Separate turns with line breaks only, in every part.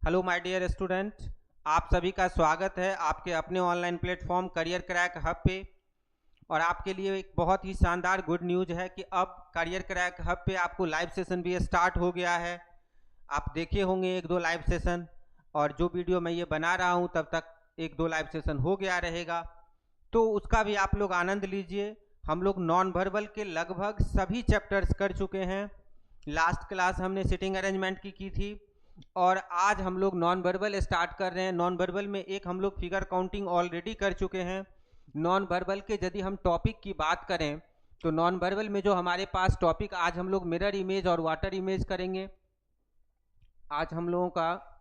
Hello my dear student, आप सभी का स्वागत है आपके अपने online platform career crack hub पे। और आपके लिए एक बहुत ही शानदार गुड न्यूज़ है कि अब करियर क्रैक हब पे आपको लाइव सेशन भी स्टार्ट हो गया है। आप देखे होंगे एक दो लाइव सेशन, और जो वीडियो मैं ये बना रहा हूँ तब तक एक दो लाइव सेशन हो गया रहेगा, तो उसका भी आप लोग आनंद लीजिए। हम लोग नॉन वर्बल के लगभग सभी चैप्टर्स कर चुके हैं। लास्ट क्लास हमने सिटिंग अरेंजमेंट की थी, और आज हम लोग नॉन वर्बल स्टार्ट कर रहे हैं। नॉन वर्बल में एक हम लोग फिगर काउंटिंग ऑलरेडी कर चुके हैं। नॉन वर्बल के यदि हम टॉपिक की बात करें तो नॉन वर्बल में जो हमारे पास टॉपिक, आज हम लोग मिरर इमेज और वाटर इमेज करेंगे। आज हम लोगों का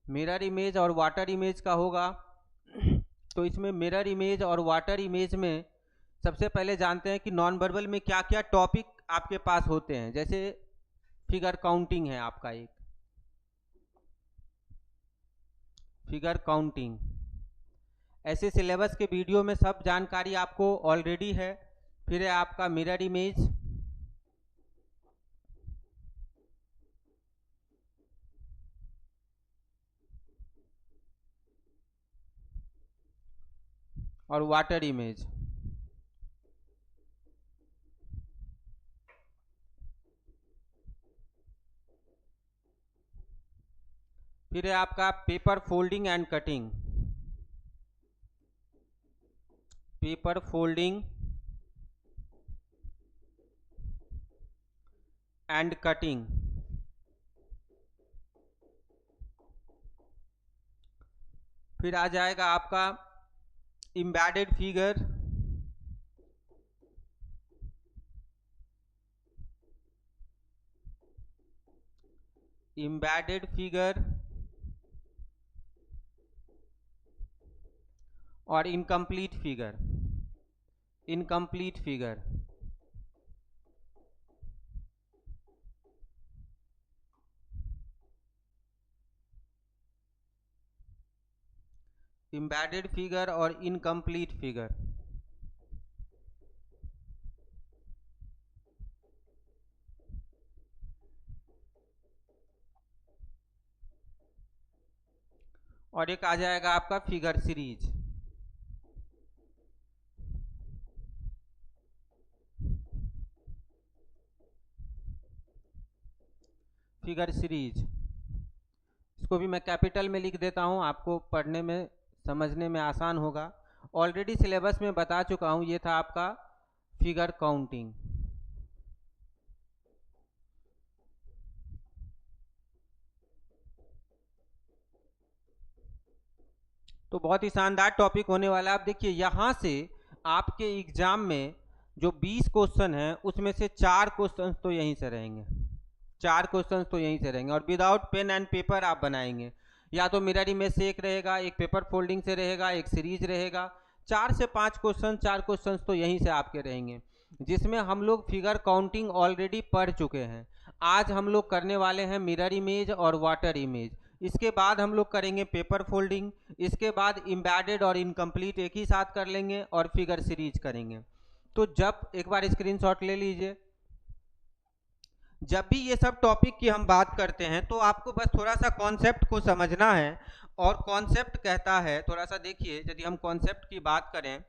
मिरर इमेज और वाटर इमेज का होगा। तो इसमें मिरर इमेज और वाटर इमेज में सबसे पहले जानते हैं कि नॉन वर्बल में क्या क्या टॉपिक आपके पास होते हैं। जैसे फिगर काउंटिंग है आपका एक, फिगर काउंटिंग, ऐसे सिलेबस के वीडियो में सब जानकारी आपको ऑलरेडी है। फिर है आपका मिरर इमेज, और वाटर इमेज। फिर है आपका paper folding and cutting, paper folding and cutting. फिर आ जाएगा आपका एम्बेडेड फिगर, एम्बेडेड फिगर और incomplete figure, incomplete figure. Embedded figure और इनकम्प्लीट फिगर। और एक आ जाएगा आपका फिगर सीरीज, फिगर सीरीज। इसको भी मैं कैपिटल में लिख देता हूं, आपको पढ़ने में समझने में आसान होगा। ऑलरेडी सिलेबस में बता चुका हूं, ये था आपका फिगर काउंटिंग। तो बहुत ही शानदार टॉपिक होने वाला है। आप देखिए यहां से आपके एग्जाम में जो 20 क्वेश्चन हैं उसमें से 4 क्वेश्चन तो यहीं से रहेंगे, 4 क्वेश्चन तो यहीं से रहेंगे। और विदाउट पेन एंड पेपर आप बनाएंगे, या तो मिरर इमेज से एक रहेगा, एक पेपर फोल्डिंग से रहेगा, एक सीरीज रहेगा। 4 से 5 क्वेश्चन, 4 क्वेश्चन तो यहीं से आपके रहेंगे, जिसमें हम लोग फिगर काउंटिंग ऑलरेडी पढ़ चुके हैं। आज हम लोग करने वाले हैं मिरर इमेज और वाटर इमेज। इसके बाद हम लोग करेंगे पेपर फोल्डिंग, इसके बाद एम्बेडेड और इनकम्प्लीट एक ही साथ कर लेंगे, और फिगर सीरीज करेंगे। तो जब एक बार स्क्रीनशॉट ले लीजिए, जब भी ये सब टॉपिक की हम बात करते हैं तो आपको बस थोड़ा सा कॉन्सेप्ट को समझना है। और कॉन्सेप्ट कहता है, थोड़ा सा देखिए, यदि हम कॉन्सेप्ट की बात करें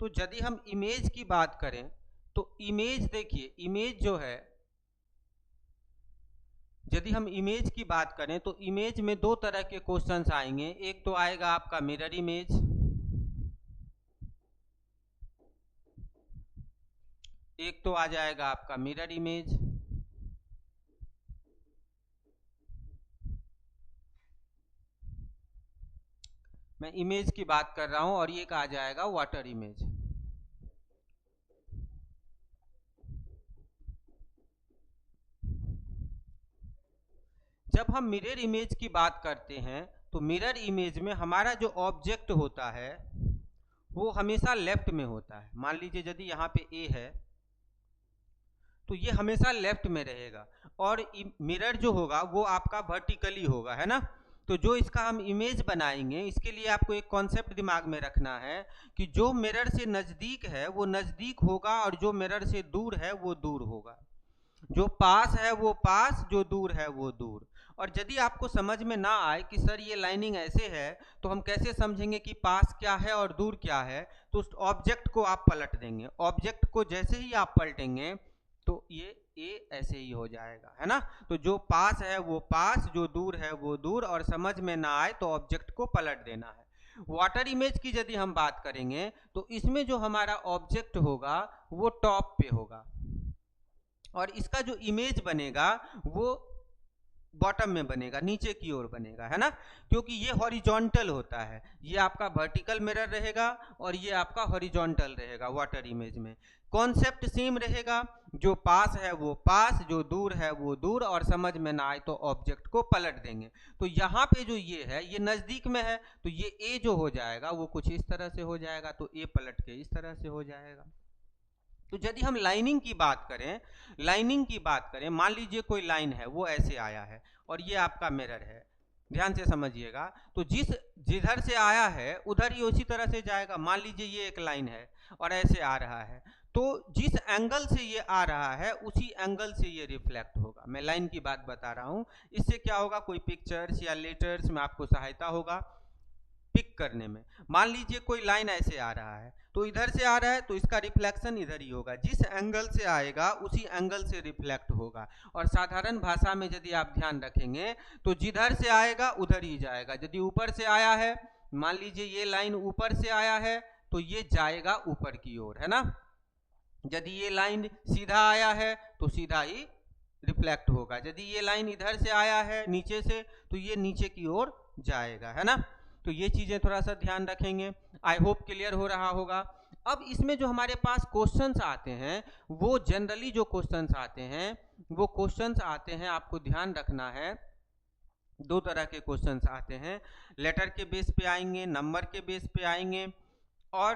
तो यदि हम इमेज की बात करें तो इमेज, देखिए इमेज जो है, यदि हम इमेज की बात करें तो इमेज में दो तरह के क्वेश्चंस आएंगे। एक तो आएगा आपका मिरर इमेज, एक तो आ जाएगा आपका मिरर इमेज। मैं इमेज की बात कर रहा हूं, और ये आ जाएगा वाटर इमेज। जब हम मिरर इमेज की बात करते हैं तो मिरर इमेज में हमारा जो ऑब्जेक्ट होता है वो हमेशा लेफ्ट में होता है। मान लीजिए यदि यहाँ पे ए है तो ये हमेशा लेफ्ट में रहेगा, और मिरर जो होगा वो आपका वर्टिकली होगा, है ना। तो जो इसका हम इमेज बनाएंगे, इसके लिए आपको एक कॉन्सेप्ट दिमाग में रखना है कि जो मिरर से नज़दीक है वो नज़दीक होगा, और जो मिरर से दूर है वो दूर होगा। जो पास है वो पास, जो दूर है वो दूर। और यदि आपको समझ में ना आए कि सर ये लाइनिंग ऐसे है, तो हम कैसे समझेंगे कि पास क्या है और दूर क्या है, तो उस ऑब्जेक्ट को आप पलट देंगे। ऑब्जेक्ट को जैसे ही आप पलटेंगे तो ये ए ऐसे ही हो जाएगा, है ना। तो जो पास है वो पास, जो दूर है वो दूर, और समझ में ना आए तो ऑब्जेक्ट को पलट देना है। वाटर इमेज की यदि हम बात करेंगे तो इसमें जो हमारा ऑब्जेक्ट होगा वो टॉप पे होगा, और इसका जो इमेज बनेगा वो बॉटम में बनेगा, नीचे की ओर बनेगा, है ना, क्योंकि ये हॉरिजॉन्टल होता है। ये आपका वर्टिकल मिरर रहेगा और ये आपका हॉरिजॉन्टल रहेगा। वाटर इमेज में कॉन्सेप्ट सेम रहेगा, जो पास है वो पास, जो दूर है वो दूर, और समझ में ना आए तो ऑब्जेक्ट को पलट देंगे। तो यहाँ पे जो ये है ये नज़दीक में है, तो ये ए जो हो जाएगा वो कुछ इस तरह से हो जाएगा, तो ए पलट के इस तरह से हो जाएगा। तो यदि हम लाइनिंग की बात करें, मान लीजिए कोई लाइन है वो ऐसे आया है और ये आपका मिरर है, ध्यान से समझिएगा। तो जिधर से आया है उधर ही उसी तरह से जाएगा। मान लीजिए ये एक लाइन है और ऐसे आ रहा है, तो जिस एंगल से ये आ रहा है उसी एंगल से ये रिफ्लेक्ट होगा। मैं लाइन की बात बता रहा हूँ, इससे क्या होगा, कोई पिक्चर्स या लेटर्स में आपको सहायता होगा पिक करने में। मान लीजिए कोई लाइन ऐसे आ रहा है, तो इधर से आ रहा है तो इसका रिफ्लेक्शन इधर ही होगा, जिस एंगल से आएगा उसी एंगल से रिफ्लेक्ट होगा। और साधारण भाषा में यदि आप ध्यान रखेंगे तो जिधर से आएगा उधर ही जाएगा। यदि ऊपर से आया है, मान लीजिए ये लाइन ऊपर से आया है तो ये जाएगा ऊपर की ओर, है ना। यदि ये लाइन सीधा आया है तो सीधा ही रिफ्लेक्ट होगा। यदि ये लाइन इधर से आया है नीचे से तो ये नीचे की ओर जाएगा, है ना। तो ये चीजें थोड़ा सा ध्यान रखेंगे। आई होप क्लियर हो रहा होगा। अब इसमें जो हमारे पास क्वेश्चंस आते हैं, वो जनरली जो क्वेश्चंस आते हैं आपको ध्यान रखना है, दो तरह के क्वेश्चंस आते हैं। लेटर के बेस पे आएंगे, नंबर के बेस पे आएंगे, और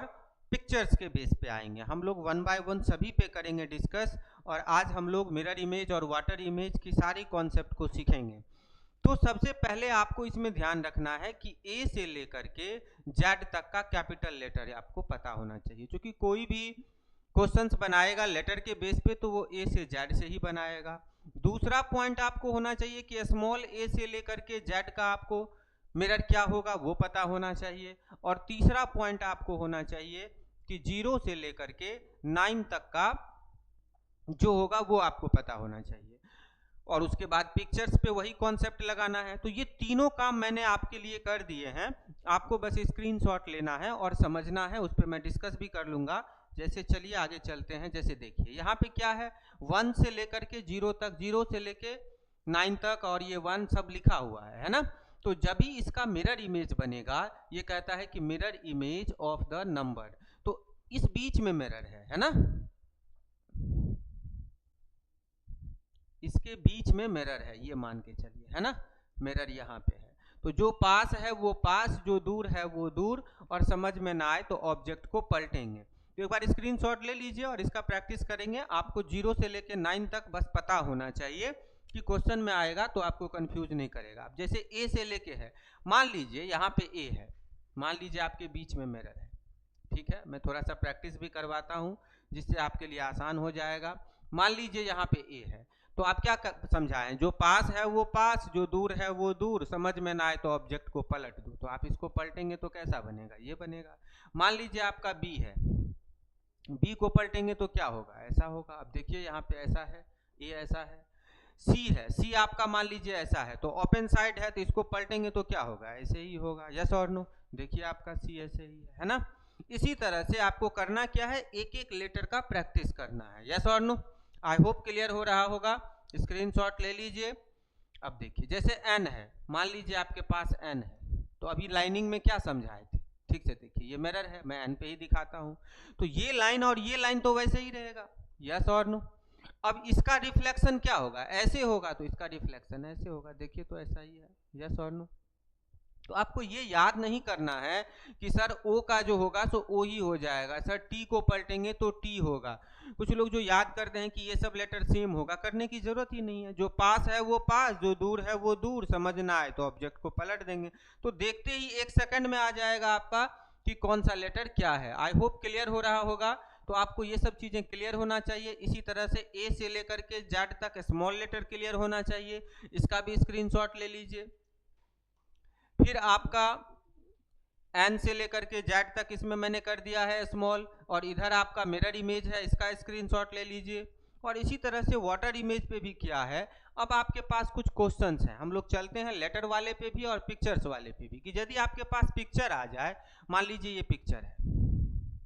पिक्चर्स के बेस पे आएंगे। हम लोग 1 बाय 1 सभी पे करेंगे डिस्कस, और आज हम लोग मिरर इमेज और वाटर इमेज की सारी कॉन्सेप्ट को सीखेंगे। तो सबसे पहले आपको इसमें ध्यान रखना है कि ए से लेकर के जेड तक का कैपिटल लेटर आपको पता होना चाहिए, क्योंकि कोई भी क्वेश्चंस बनाएगा लेटर के बेस पे तो वो ए से जेड से ही बनाएगा। दूसरा पॉइंट आपको होना चाहिए कि स्मॉल ए से लेकर के जेड का आपको मिरर क्या होगा वो पता होना चाहिए। और तीसरा पॉइंट आपको होना चाहिए कि 0 से लेकर के 9 तक का जो होगा वो आपको पता होना चाहिए। और उसके बाद पिक्चर्स पे वही कॉन्सेप्ट लगाना है। तो ये तीनों काम मैंने आपके लिए कर दिए हैं, आपको बस स्क्रीनशॉट लेना है और समझना है। उस पर मैं डिस्कस भी कर लूँगा। जैसे चलिए आगे चलते हैं। जैसे देखिए यहाँ पे क्या है, 1 से लेकर के 0 तक, 0 से लेके 9 तक, और ये 1 सब लिखा हुआ है ना। तो जब भी इसका मिरर इमेज बनेगा, ये कहता है कि mirror image of the number, तो इस बीच में मिरर है ना, इसके बीच में मिरर है, ये मान के चलिए, है ना। मिरर यहाँ पे है, तो जो पास है वो पास, जो दूर है वो दूर, और समझ में ना आए तो ऑब्जेक्ट को पलटेंगे। तो एक बार स्क्रीनशॉट ले लीजिए और इसका प्रैक्टिस करेंगे। आपको 0 से लेके 9 तक बस पता होना चाहिए कि क्वेश्चन में आएगा तो आपको कंफ्यूज नहीं करेगा। अब जैसे ए से लेके है, मान लीजिए यहाँ पे ए है, मान लीजिए आपके बीच में मिरर है, ठीक है। मैं थोड़ा सा प्रैक्टिस भी करवाता हूँ जिससे आपके लिए आसान हो जाएगा। मान लीजिए यहाँ पे ए है, तो आप क्या समझाएं, जो पास है वो पास, जो दूर है वो दूर, समझ में ना आए तो ऑब्जेक्ट को पलट दो। तो आप इसको पलटेंगे तो कैसा बनेगा, ये बनेगा। मान लीजिए आपका बी है, बी को पलटेंगे तो क्या होगा, ऐसा होगा। अब देखिए यहाँ पे ऐसा है, ए ऐसा है। सी है, सी आपका मान लीजिए ऐसा है, तो ओपन साइड है, तो इसको पलटेंगे तो क्या होगा, ऐसे ही होगा। यस और नो, देखिए आपका सी ऐसे ही है ना। इसी तरह से आपको करना क्या है, एक एक लेटर का प्रैक्टिस करना है। यस और नो, आई होप क्लियर हो रहा होगा। स्क्रीनशॉट ले लीजिए। अब देखिए जैसे एन है, मान लीजिए आपके पास एन है, तो अभी लाइनिंग में क्या समझाए थे, ठीक से देखिए, ये मिरर है, मैं एन पे ही दिखाता हूं, तो ये लाइन और ये लाइन तो वैसे ही रहेगा। यस और नो। अब इसका रिफ्लेक्शन क्या होगा, ऐसे होगा, तो इसका रिफ्लेक्शन ऐसे होगा, देखिए तो ऐसा ही है। यस और नो। तो आपको ये याद नहीं करना है कि सर ओ का जो होगा सो ओ ही हो जाएगा, सर टी को पलटेंगे तो टी होगा। कुछ लोग जो याद करते हैं कि ये सब लेटर सेम होगा, करने की जरूरत ही नहीं है। जो पास है वो पास, जो दूर है वो दूर, समझ ना आए तो ऑब्जेक्ट को पलट देंगे, तो देखते ही 1 सेकंड में आ जाएगा आपका कि कौन सा लेटर क्या है। आई होप क्लियर हो रहा होगा। तो आपको ये सब चीजें क्लियर होना चाहिए। इसी तरह से ए से लेकर के जेड तक स्मॉल लेटर क्लियर होना चाहिए, इसका भी स्क्रीनशॉट ले लीजिए। फिर आपका एन से लेकर के जेड तक इसमें मैंने कर दिया है स्मॉल, और इधर आपका मिरर इमेज है, इसका स्क्रीनशॉट ले लीजिए। और इसी तरह से वाटर इमेज पे भी किया है। अब आपके पास कुछ क्वेश्चंस हैं, हम लोग चलते हैं लेटर वाले पे भी और पिक्चर्स वाले पे भी, कि यदि आपके पास पिक्चर आ जाए, मान लीजिए ये पिक्चर है,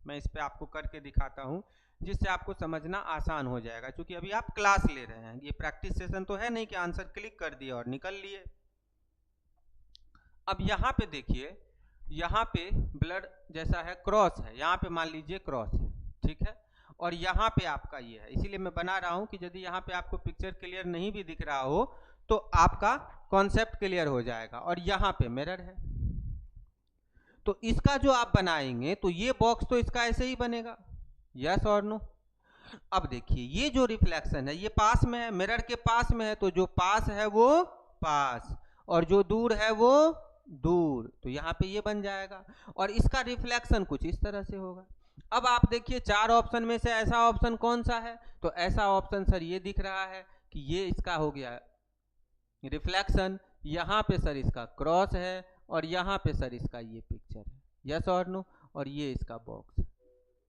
मैं इस पे आपको करके दिखाता हूं जिससे आपको समझना आसान हो जाएगा, क्योंकि अभी आप क्लास ले रहे हैं, ये प्रैक्टिस सेशन तो है नहीं कि आंसर क्लिक कर दिए और निकल लिए। अब यहाँ पे देखिए, यहाँ पे ब्लड जैसा है, क्रॉस है, यहाँ पे मान लीजिए क्रॉस है, ठीक है, और यहाँ पे आपका ये है, इसीलिए मैं बना रहा हूं कि यदि यहाँ पे आपको पिक्चर क्लियर नहीं भी दिख रहा हो तो आपका कॉन्सेप्ट क्लियर हो जाएगा। और यहाँ पे मिरर है, तो इसका जो आप बनाएंगे तो ये बॉक्स तो इसका ऐसे ही बनेगा, यस और नो। अब देखिए ये जो रिफ्लेक्शन है ये पास में है, मिरर के पास में है, तो जो पास है वो पास और जो दूर है वो दूर, तो यहाँ पे ये बन जाएगा। और इसका रिफ्लेक्शन कुछ इस तरह से होगा। अब आप देखिए 4 ऑप्शन में से ऐसा ऑप्शन कौन सा है, तो ऐसा ऑप्शन सर ये दिख रहा है कि ये इसका हो गया रिफ्लेक्शन, यहाँ पे सर इसका क्रॉस है और यहाँ पे सर इसका ये पिक्चर है, यस और नो, और ये इसका बॉक्स।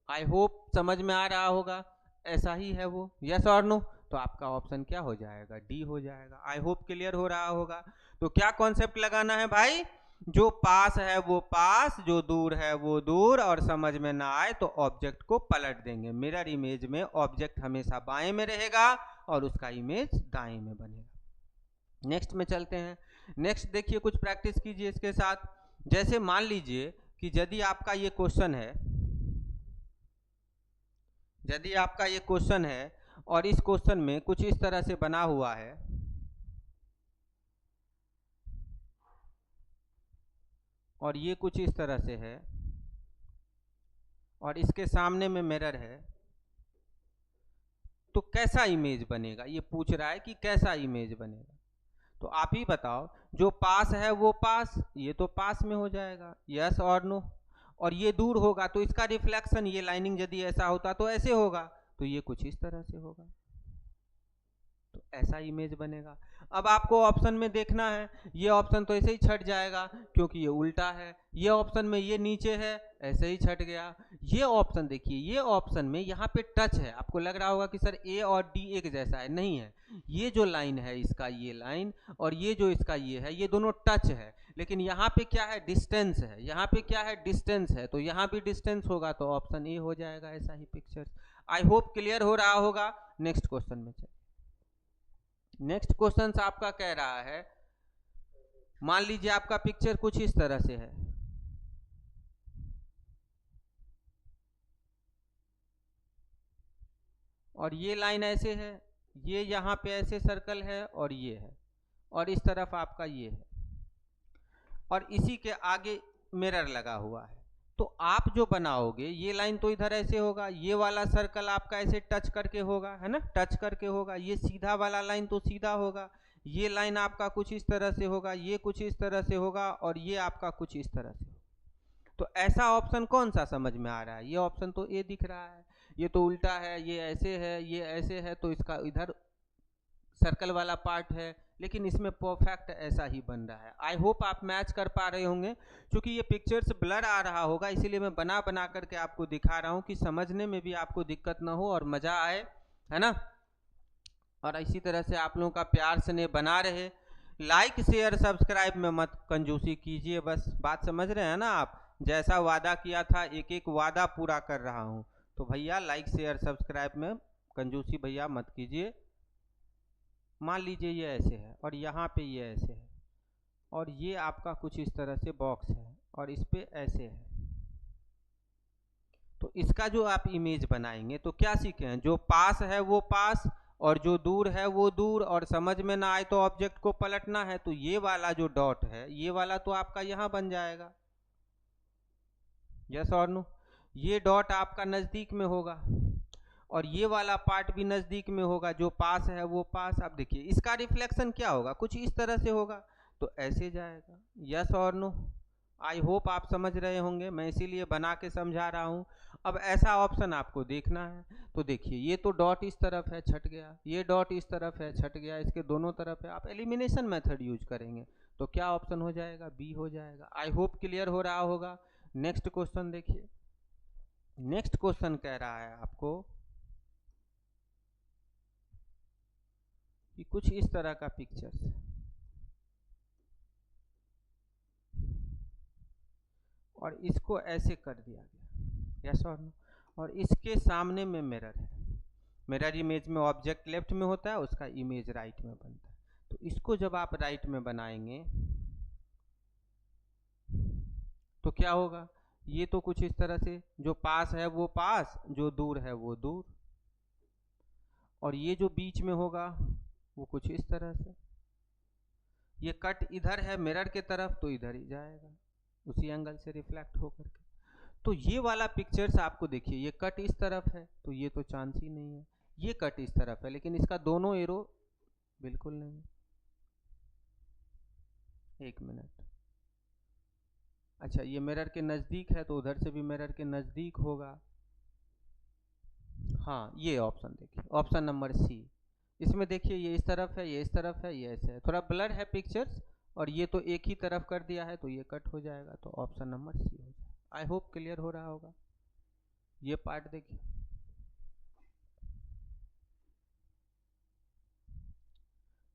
आई होप समझ में आ रहा होगा, ऐसा ही है वो, यस और नो। तो आपका ऑप्शन क्या हो जाएगा, डी हो जाएगा। आई होप क्लियर हो रहा होगा। तो क्या कॉन्सेप्ट लगाना है भाई, जो पास है वो पास, जो दूर है वो दूर, और समझ में ना आए तो ऑब्जेक्ट को पलट देंगे। मिरर इमेज में ऑब्जेक्ट हमेशा बाएं में रहेगा और उसका इमेज दाएं में बनेगा। नेक्स्ट में चलते हैं। नेक्स्ट देखिए, कुछ प्रैक्टिस कीजिए इसके साथ। जैसे मान लीजिए कि यदि आपका ये क्वेश्चन है, यदि आपका ये क्वेश्चन है और इस क्वेश्चन में कुछ इस तरह से बना हुआ है, और ये कुछ इस तरह से है, और इसके सामने में मिरर है, तो कैसा इमेज बनेगा, ये पूछ रहा है कि कैसा इमेज बनेगा। तो आप ही बताओ, जो पास है वो पास, ये तो पास में हो जाएगा, यस और नो। और ये दूर होगा तो इसका रिफ्लेक्शन, ये लाइनिंग यदि ऐसा होता तो ऐसे होगा, तो ये कुछ इस तरह से होगा, तो ऐसा इमेज बनेगा। अब आपको ऑप्शन में देखना है, ये ऑप्शन तो ऐसे ही छट जाएगा क्योंकि ये उल्टा है, ये ऑप्शन में ये नीचे है, ऐसे ही छट गया। ये ऑप्शन देखिए, ये ऑप्शन में यहाँ पे टच है, आपको लग रहा होगा कि सर ए और डी एक जैसा है, नहीं है। ये जो लाइन है इसका, ये लाइन, और ये जो इसका ये है, ये दोनों टच है, लेकिन यहाँ पे क्या है, डिस्टेंस है, यहाँ पे क्या है, डिस्टेंस है, तो यहाँ भी डिस्टेंस होगा, तो ऑप्शन ए हो जाएगा। ऐसा ही पिक्चर। आई होप क्लियर हो रहा होगा। नेक्स्ट क्वेश्चन में चलिए। नेक्स्ट क्वेश्चन आपका कह रहा है, मान लीजिए आपका पिक्चर कुछ इस तरह से है, और ये लाइन ऐसे है, ये यहाँ पे ऐसे सर्कल है, और ये है, और इस तरफ आपका ये है, और इसी के आगे मिरर लगा हुआ है। तो आप जो बनाओगे, ये लाइन तो इधर ऐसे होगा, ये वाला सर्कल आपका ऐसे टच करके होगा, है ना, टच करके होगा, ये सीधा वाला लाइन तो सीधा होगा, ये लाइन आपका कुछ इस तरह से होगा, ये कुछ इस तरह से होगा, और ये आपका कुछ इस तरह से। तो ऐसा ऑप्शन कौन सा समझ में आ रहा है, ये ऑप्शन तो ए दिख रहा है, ये तो उल्टा है, ये ऐसे है, ये ऐसे है, तो इसका इधर सर्कल वाला पार्ट है, लेकिन इसमें परफेक्ट ऐसा ही बन रहा है। आई होप आप मैच कर पा रहे होंगे। क्योंकि ये पिक्चर्स ब्लर आ रहा होगा, इसीलिए मैं बना बना करके आपको दिखा रहा हूँ कि समझने में भी आपको दिक्कत ना हो और मजा आए, है ना। और इसी तरह से आप लोगों का प्यार स्नेह बना रहे। लाइक शेयर सब्सक्राइब में मत कंजूसी कीजिए, बस बात समझ रहे हैं ना आप। जैसा वादा किया था, एक एक वादा पूरा कर रहा हूँ, तो भैया लाइक शेयर सब्सक्राइब में कंजूसी भैया मत कीजिए। मान लीजिए ये ऐसे है, और यहाँ पे ये ऐसे है, और ये आपका कुछ इस तरह से बॉक्स है, और इस पे ऐसे है। तो इसका जो आप इमेज बनाएंगे तो क्या सीखे हैं, जो पास है वो पास, और जो दूर है वो दूर, और समझ में ना आए तो ऑब्जेक्ट को पलटना है, तो ये वाला जो डॉट है ये वाला तो आपका यहां बन जाएगा, यस और नो। ये डॉट आपका नजदीक में होगा और ये वाला पार्ट भी नजदीक में होगा, जो पास है वो पास। अब देखिए इसका रिफ्लेक्शन क्या होगा, कुछ इस तरह से होगा, तो ऐसे जाएगा, यस और नो। आई होप आप समझ रहे होंगे, मैं इसीलिए बना के समझा रहा हूं। अब ऐसा ऑप्शन आपको देखना है, तो देखिए ये तो डॉट इस तरफ है, छट गया, ये डॉट इस तरफ है, छट गया, इसके दोनों तरफ है, आप एलिमिनेशन मेथड यूज करेंगे तो क्या ऑप्शन हो जाएगा, बी हो जाएगा। आई होप क्लियर हो रहा होगा। नेक्स्ट क्वेश्चन देखिए, नेक्स्ट क्वेश्चन कह रहा है आपको कि कुछ इस तरह का पिक्चर्स है और इसको ऐसे कर दिया गया, यस और नो, और इसके सामने में मिरर है। मिरर इमेज में ऑब्जेक्ट लेफ्ट में होता है, उसका इमेज राइट में बनता है। तो इसको जब आप राइट में बनाएंगे तो क्या होगा, ये तो कुछ इस तरह से, जो पास है वो पास, जो दूर है वो दूर, और ये जो बीच में होगा वो कुछ इस तरह से। ये कट इधर है मिरर के तरफ तो इधर ही जाएगा, उसी एंगल से रिफ्लेक्ट होकर के। तो ये वाला पिक्चर्स आपको देखिए, ये कट इस तरफ है तो ये तो चांस ही नहीं है, ये कट इस तरफ है लेकिन इसका दोनों एरो बिल्कुल नहीं। एक मिनट, अच्छा ये मिरर के नजदीक है तो उधर से भी मिरर के नजदीक होगा। हाँ ये ऑप्शन देखिए, ऑप्शन नंबर सी, इसमें देखिए ये इस तरफ है, ये इस तरफ है, ये ऐसे है, थोड़ा ब्लर है पिक्चर्स, और ये तो एक ही तरफ कर दिया है तो ये कट हो जाएगा, तो ऑप्शन नंबर सी हो जाएगा। आई होप क्लियर हो रहा होगा। ये पार्ट देखिए,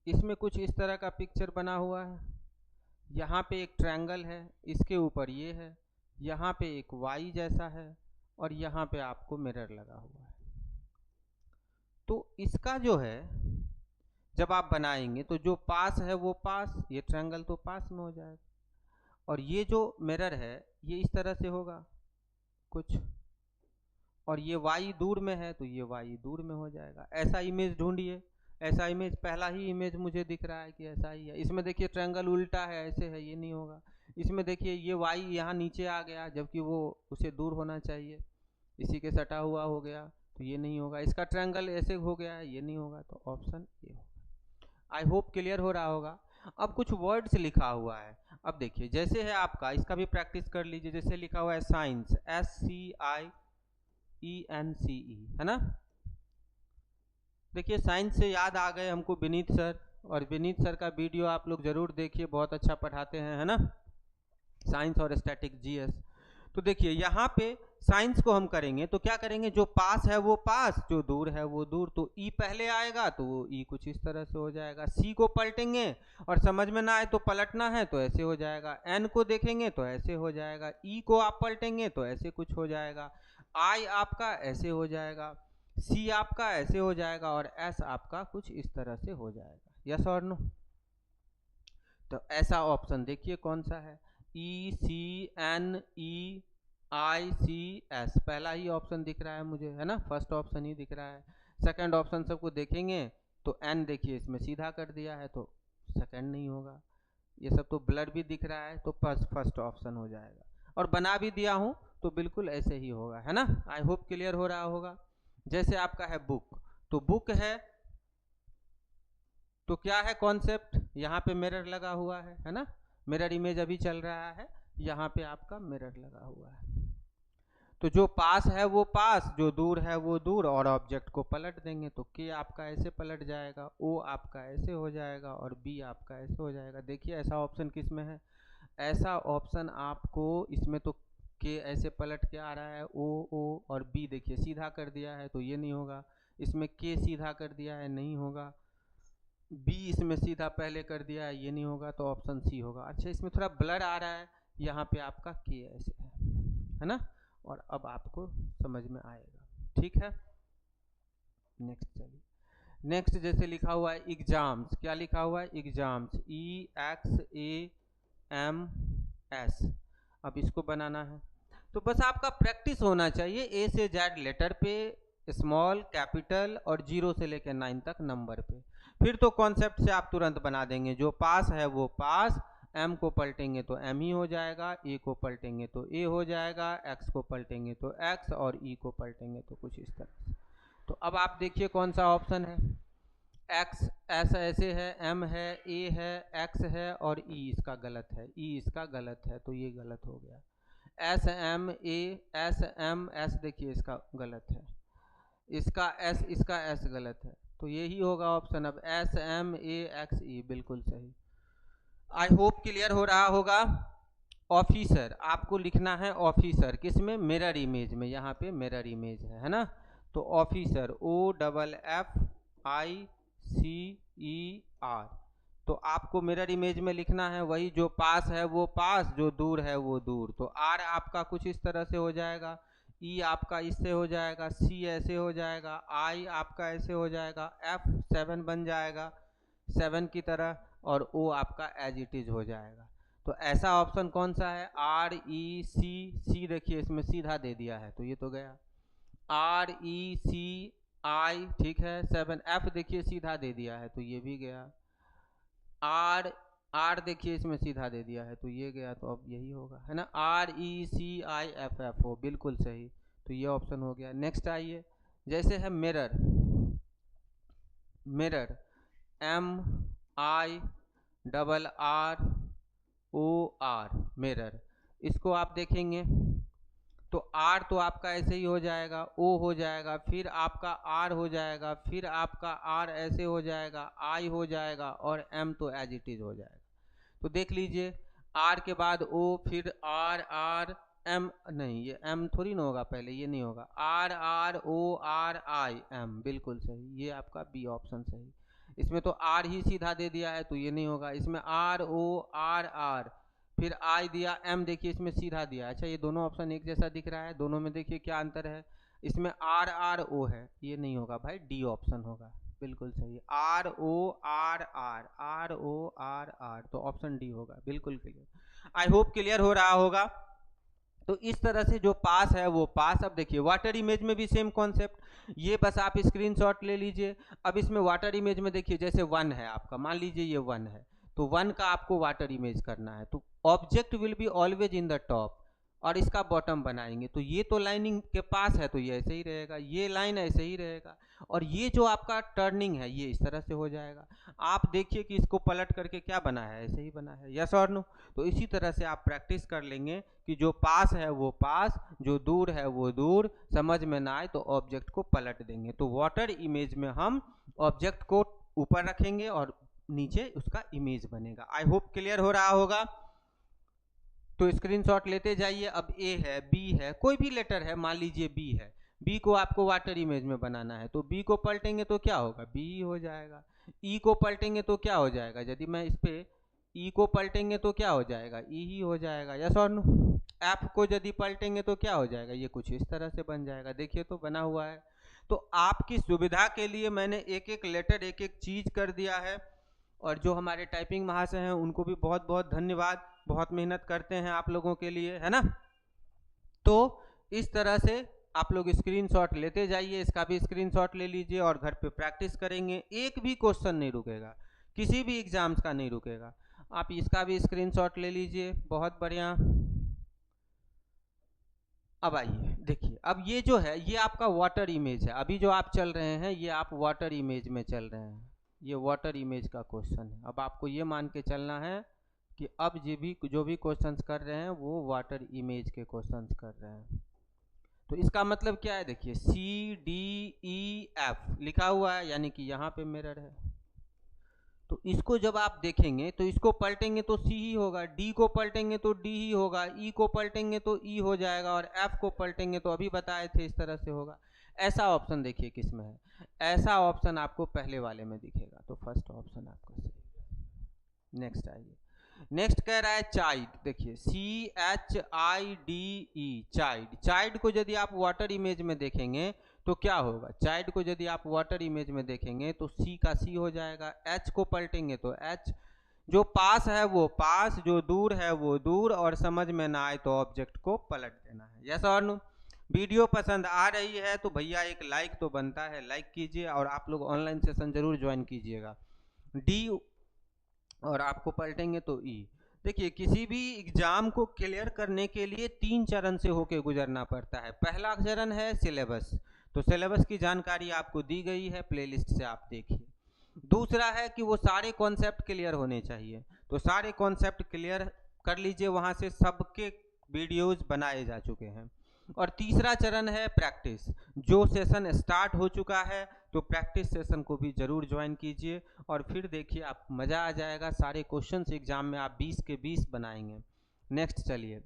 इसमें कुछ इस तरह का पिक्चर बना हुआ है, यहाँ पे एक ट्रायंगल है, इसके ऊपर ये है, यहाँ पे एक वाई जैसा है, और यहाँ पे आपको मिरर लगा हुआ है। तो इसका जो है जब आप बनाएंगे तो जो पास है वो पास, ये ट्रायंगल तो पास में हो जाएगा, और ये जो मिरर है ये इस तरह से होगा कुछ, और ये y दूर में है तो ये y दूर में हो जाएगा। ऐसा इमेज ढूंढिए, ऐसा इमेज, पहला ही इमेज मुझे दिख रहा है कि ऐसा ही है। इसमें देखिए ट्रायंगल उल्टा है, ऐसे है, ये नहीं होगा। इसमें देखिए ये y यहाँ नीचे आ गया जबकि वो उसे दूर होना चाहिए, इसी के सटा हुआ हो गया तो ये नहीं होगा। इसका ट्रायंगल ऐसे हो गया है, ये नहीं होगा, तो ऑप्शन ए होगा। आई होप क्लियर हो रहा होगा। अब कुछ वर्ड्स लिखा हुआ है, अब देखिए जैसे है आपका, इसका भी प्रैक्टिस कर लीजिए। जैसे लिखा हुआ है साइंस, SCIENCE, है ना। देखिए साइंस से याद आ गए हमको विनीत सर, और विनीत सर का वीडियो आप लोग जरूर देखिए, बहुत अच्छा पढ़ाते हैं, है ना, साइंस और स्टैटिक जीएस। तो देखिए यहाँ पे साइंस को हम करेंगे तो क्या करेंगे, जो पास है वो पास, जो दूर है वो दूर, तो ई पहले आएगा तो वो ई कुछ इस तरह से हो जाएगा। सी को पलटेंगे और समझ में ना आए तो पलटना है तो ऐसे हो जाएगा। एन को देखेंगे तो ऐसे हो जाएगा। ई को आप पलटेंगे तो ऐसे कुछ हो जाएगा। आई आपका ऐसे हो जाएगा, सी आपका ऐसे हो जाएगा, और एस आपका कुछ इस तरह से हो जाएगा। यस और नो। तो ऐसा ऑप्शन देखिए कौन सा है, ECNEICS, पहला ही ऑप्शन दिख रहा है मुझे, है ना, फर्स्ट ऑप्शन ही दिख रहा है। सेकंड ऑप्शन सबको देखेंगे तो एन देखिए इसमें सीधा कर दिया है तो सेकंड नहीं होगा। ये सब तो ब्लर भी दिख रहा है तो फर्स्ट ऑप्शन हो जाएगा, और बना भी दिया हूं तो बिल्कुल ऐसे ही होगा, है ना। आई होप क्लियर हो रहा होगा। जैसे आपका है बुक, तो बुक है तो क्या है कॉन्सेप्ट, यहाँ पे मिरर लगा हुआ है ना, मिरर इमेज अभी चल रहा है, यहाँ पे आपका मिरर लगा हुआ है। तो जो पास है वो पास, जो दूर है वो दूर, और ऑब्जेक्ट को पलट देंगे तो के आपका ऐसे पलट जाएगा, ओ आपका ऐसे हो जाएगा, और बी आपका ऐसे हो जाएगा। देखिए ऐसा ऑप्शन किस में है, ऐसा ऑप्शन आपको इसमें तो के ऐसे पलट के आ रहा है, ओ, और बी देखिए सीधा कर दिया है तो ये नहीं होगा। इसमें के सीधा कर दिया है, नहीं होगा। बी इसमें सीधा पहले कर दिया है, ये नहीं होगा, तो ऑप्शन सी होगा। अच्छा इसमें थोड़ा ब्लर आ रहा है, यहाँ पे आपका के ऐसे है ना, और अब आपको समझ में आएगा, ठीक है। नेक्स्ट चलिए, नेक्स्ट जैसे लिखा हुआ है एग्जाम्स, क्या लिखा हुआ है, एग्जाम्स, EXAMS। अब इसको बनाना है तो बस आपका प्रैक्टिस होना चाहिए, ए से जेड लेटर पे स्मॉल, कैपिटल और 0 से लेकर 9 तक नंबर पे। फिर तो कॉन्सेप्ट से आप तुरंत बना देंगे, जो पास है वो पास, m को पलटेंगे तो m ही हो जाएगा, a को पलटेंगे तो a हो जाएगा, x को पलटेंगे तो x और e को पलटेंगे तो कुछ इस तरह से। तो अब आप देखिए कौन सा ऑप्शन है, x s ऐसे है, m है, a है, x है और e इसका गलत है, e इसका गलत है, तो ये गलत हो गया। S M A, S M S देखिए इसका गलत है, इसका एस, इसका एस गलत है, तो यही होगा ऑप्शन। अब एस एम ए एक्स ई बिल्कुल सही। आई होप क्लियर हो रहा होगा। ऑफिसर आपको लिखना है ऑफिसर, किसमें, मिरर इमेज में, यहाँ पे मिरर इमेज है ना। तो ऑफिसर OFFICER, तो आपको मिरर इमेज में लिखना है वही, जो पास है वो पास, जो दूर है वो दूर। तो R आपका कुछ इस तरह से हो जाएगा, E आपका इससे हो जाएगा, C ऐसे हो जाएगा, I आपका ऐसे हो जाएगा, F 7 बन जाएगा 7 की तरह, और O आपका एज इट इज हो जाएगा। तो ऐसा ऑप्शन कौन सा है, REC, देखिए इसमें सीधा दे दिया है तो ये तो गया, RECI ठीक है 7, F देखिए सीधा दे दिया है तो ये भी गया, R देखिए इसमें सीधा दे दिया है तो ये गया, तो अब यही होगा है ना, RECIFFO बिल्कुल सही, तो ये ऑप्शन हो गया। नेक्स्ट आइए, जैसे है मिरर, मिरर MIRROR मिरर, इसको आप देखेंगे तो R तो आपका ऐसे ही हो जाएगा, O हो जाएगा, फिर आपका R हो जाएगा, फिर आपका R ऐसे हो जाएगा, I हो जाएगा और M तो एज इट इज हो जाएगा। तो देख लीजिए R के बाद O, फिर R M, नहीं ये M थोड़ी ना होगा, पहले ये नहीं होगा, RRORIM बिल्कुल सही, ये आपका बी ऑप्शन सही। इसमें तो R ही सीधा दे दिया है तो ये नहीं होगा, इसमें RORR, फिर I दिया, M देखिए इसमें सीधा दिया। अच्छा ये दोनों ऑप्शन एक जैसा दिख रहा है, दोनों में देखिए क्या अंतर है, इसमें RRO है, ये नहीं होगा भाई, डी ऑप्शन होगा बिल्कुल सही, RORR, तो ऑप्शन डी होगा बिल्कुल क्लियर। आई होप क्लियर हो रहा होगा। तो इस तरह से जो पास है वो पास। अब देखिए वाटर इमेज में भी सेम कॉन्सेप्ट, ये बस आप स्क्रीनशॉट ले लीजिए। अब इसमें वाटर इमेज में देखिए जैसे 1 है आपका, मान लीजिए ये 1 है, तो 1 का आपको वाटर इमेज करना है, तो object will be always in the top, और इसका बॉटम बनाएंगे तो ये तो लाइनिंग के पास है तो ये ऐसे ही रहेगा, ये लाइन ऐसे ही रहेगा, और ये जो आपका टर्निंग है ये इस तरह से हो जाएगा। आप देखिए कि इसको पलट करके क्या बना है, ऐसे ही बना है, यस और नो। तो इसी तरह से आप प्रैक्टिस कर लेंगे कि जो पास है वो पास, जो दूर है वो दूर, समझ में ना आए तो ऑब्जेक्ट को पलट देंगे। तो वाटर इमेज में हम ऑब्जेक्ट को ऊपर रखेंगे और नीचे उसका इमेज बनेगा। आई होप क्लियर हो रहा होगा। तो स्क्रीनशॉट लेते जाइए। अब ए है, बी है, कोई भी लेटर है, मान लीजिए बी है, बी को आपको वाटर इमेज में बनाना है, तो बी को पलटेंगे तो क्या होगा, बी हो जाएगा। ई को पलटेंगे तो क्या हो जाएगा, यदि मैं इस पे ई को पलटेंगे तो क्या हो जाएगा, ई ही हो जाएगा, यस और नो। एफ को यदि पलटेंगे तो क्या हो जाएगा, ये कुछ इस तरह से बन जाएगा, देखिए तो बना हुआ है। तो आपकी सुविधा के लिए मैंने एक एक लेटर, एक एक चीज कर दिया है, और जो हमारे टाइपिंग महाशय हैं उनको भी बहुत बहुत धन्यवाद, बहुत मेहनत करते हैं आप लोगों के लिए, है ना। तो इस तरह से आप लोग स्क्रीनशॉट लेते जाइए, इसका भी स्क्रीनशॉट ले लीजिए और घर पे प्रैक्टिस करेंगे। एक भी क्वेश्चन नहीं रुकेगा, किसी भी एग्जाम्स का नहीं रुकेगा। आप इसका भी स्क्रीनशॉट ले लीजिए, बहुत बढ़िया। अब आइए देखिए, अब ये जो है ये आपका वाटर इमेज है, अभी जो आप चल रहे हैं ये आप वाटर इमेज में चल रहे हैं, ये वाटर इमेज का क्वेश्चन है। अब आपको ये मान के चलना है कि अब जो भी क्वेश्चंस कर रहे हैं वो वाटर इमेज के क्वेश्चंस कर रहे हैं। तो इसका मतलब क्या है, देखिए CDEF लिखा हुआ है, यानी कि यहाँ पे मिरर है। तो इसको जब आप देखेंगे तो इसको पलटेंगे तो C ही होगा, D को पलटेंगे तो D ही होगा, E को पलटेंगे तो E हो जाएगा, और F को पलटेंगे तो अभी बताए थे इस तरह से होगा। ऐसा ऑप्शन देखिए किस में है, ऐसा ऑप्शन आपको पहले वाले में दिखेगा, तो फर्स्ट ऑप्शन आपका सही। नेक्स्ट आइए, नेक्स्ट कह रहा है चाइल्ड, देखिए CHIDE चाइल्ड। चाइल्ड को यदि आप वाटर इमेज में देखेंगे तो क्या होगा, चाइल्ड को यदि आप वाटर इमेज में देखेंगे तो C का C हो जाएगा, H को पलटेंगे तो H, जो पास है वो पास, जो दूर है वो दूर, और समझ में ना आए तो ऑब्जेक्ट को पलट देना है, यस और नो। वीडियो पसंद आ रही है तो भैया एक लाइक तो बनता है, लाइक कीजिए और आप लोग ऑनलाइन सेशन जरूर ज्वाइन कीजिएगा। डी और आपको पलटेंगे तो ई। देखिए किसी भी एग्जाम को क्लियर करने के लिए 3 चरण से होके गुजरना पड़ता है। पहला चरण है सिलेबस, तो सिलेबस की जानकारी आपको दी गई है, प्लेलिस्ट से आप देखिए। दूसरा है कि वो सारे कॉन्सेप्ट क्लियर होने चाहिए, तो सारे कॉन्सेप्ट क्लियर कर लीजिए, वहाँ से सबके वीडियोज बनाए जा चुके हैं। और तीसरा चरण है प्रैक्टिस, जो सेशन स्टार्ट हो चुका है तो प्रैक्टिस सेशन को भी जरूर ज्वाइन कीजिए और फिर देखिए आप मज़ा आ जाएगा। सारे क्वेश्चंस एग्जाम में आप 20 के 20 बनाएंगे। नेक्स्ट चलिए,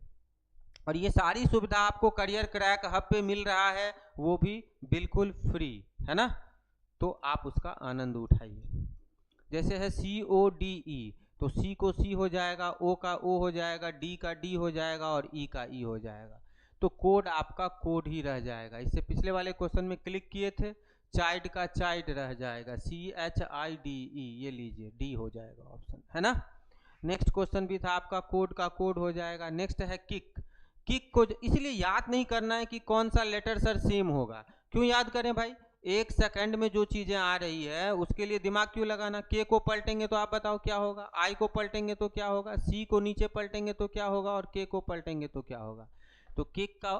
और ये सारी सुविधा आपको करियर क्रैक हब पे मिल रहा है, वो भी बिल्कुल फ्री है ना, तो आप उसका आनंद उठाइए। जैसे है CODE, तो C को C हो जाएगा, O का O हो जाएगा, D का D हो जाएगा और E का E हो जाएगा, तो कोड आपका कोड ही रह जाएगा। इससे पिछले वाले क्वेश्चन में क्लिक किए थे, चाइल्ड का चाइल्ड रह जाएगा, CHIDE, ये लीजिए D हो जाएगा ऑप्शन, है ना। नेक्स्ट क्वेश्चन भी था आपका, कोड का कोड हो जाएगा। नेक्स्ट है किक, किक को इसलिए याद नहीं करना है कि कौन सा लेटर सर सेम होगा, क्यों याद करें भाई, एक सेकंड में जो चीजें आ रही है उसके लिए दिमाग क्यों लगाना। के को पलटेंगे तो आप बताओ क्या होगा, आई को पलटेंगे तो क्या होगा, सी को नीचे पलटेंगे तो क्या होगा और के को पलटेंगे तो क्या होगा, तो किक का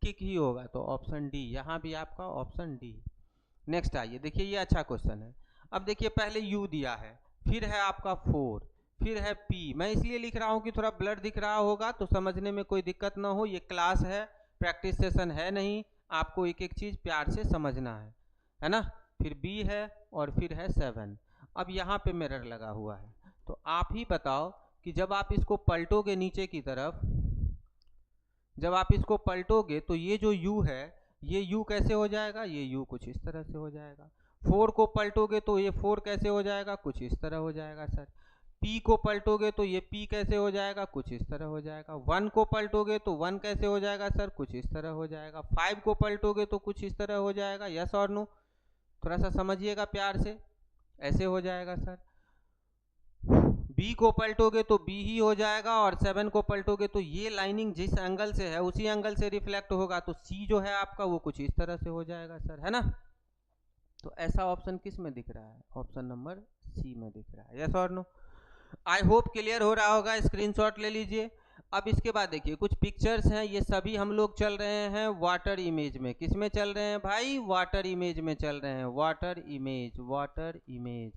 किक ही होगा, तो ऑप्शन डी, यहाँ भी आपका ऑप्शन डी। नेक्स्ट आइए, देखिए ये अच्छा क्वेश्चन है। अब देखिए पहले यू दिया है, फिर है आपका 4, फिर है पी। मैं इसलिए लिख रहा हूँ कि थोड़ा ब्लर दिख रहा होगा तो समझने में कोई दिक्कत ना हो, ये क्लास है, प्रैक्टिस सेशन है नहीं, आपको एक एक चीज़ प्यार से समझना है ना। फिर बी है और फिर है 7। अब यहाँ पे मिरर लगा हुआ है, तो आप ही बताओ कि जब आप इसको पलटोगे नीचे की तरफ, जब आप इसको पलटोगे तो ये जो u है, ये u कैसे हो जाएगा, ये u कुछ इस तरह से हो जाएगा। 4 को पलटोगे तो ये 4 कैसे हो जाएगा, कुछ इस तरह हो जाएगा सर। p को पलटोगे तो ये p कैसे हो जाएगा, कुछ इस तरह हो जाएगा। 1 को पलटोगे तो 1 कैसे हो जाएगा सर, कुछ इस तरह हो जाएगा। 5 को पलटोगे तो कुछ इस तरह हो जाएगा। यस और नो, थोड़ा सा समझिएगा प्यार से, ऐसे हो जाएगा सर। बी को पलटोगे तो बी ही हो जाएगा और 7 को पलटोगे तो ये लाइनिंग जिस एंगल से है उसी एंगल से रिफ्लेक्ट होगा, तो सी जो है आपका वो कुछ इस तरह से हो जाएगा सर, है ना। तो ऐसा ऑप्शन किस में दिख रहा है, ऑप्शन नंबर सी में दिख रहा है। यस और नो, आई होप क्लियर हो रहा होगा, स्क्रीनशॉट ले लीजिए। अब इसके बाद देखिए कुछ पिक्चर्स हैं, ये सभी हम लोग चल रहे हैं वाटर इमेज में। किस में चल रहे हैं भाई, वाटर इमेज में चल रहे हैं, water image, water image.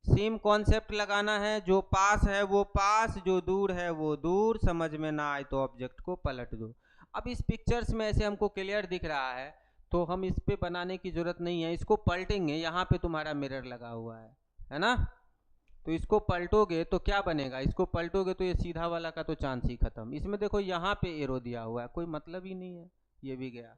Same concept लगाना है, जो पास है वो पास, जो दूर है वो दूर, समझ में ना आए तो ऑब्जेक्ट को पलट दो। अब इस पिक्चर्स में ऐसे हमको क्लियर दिख रहा है तो हम इस पे बनाने की जरूरत नहीं है, इसको पलटेंगे, यहाँ पे तुम्हारा मिरर लगा हुआ है ना, तो इसको पलटोगे तो क्या बनेगा, इसको पलटोगे तो ये सीधा वाला का तो चांस ही खत्म। इसमें देखो यहाँ पे एरो दिया हुआ है, कोई मतलब ही नहीं है, ये भी गया।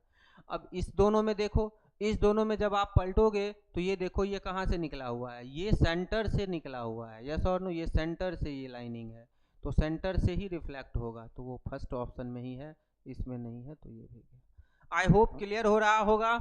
अब इस दोनों में देखो, इस दोनों में जब आप पलटोगे तो ये देखो ये कहाँ से निकला हुआ है, ये सेंटर से निकला हुआ है। यस और नो, ये सेंटर से ये लाइनिंग है, तो सेंटर से ही रिफ्लेक्ट होगा, तो वो फर्स्ट ऑप्शन में ही है, इसमें नहीं है, तो ये भी गया। आई होप क्लियर हो रहा होगा।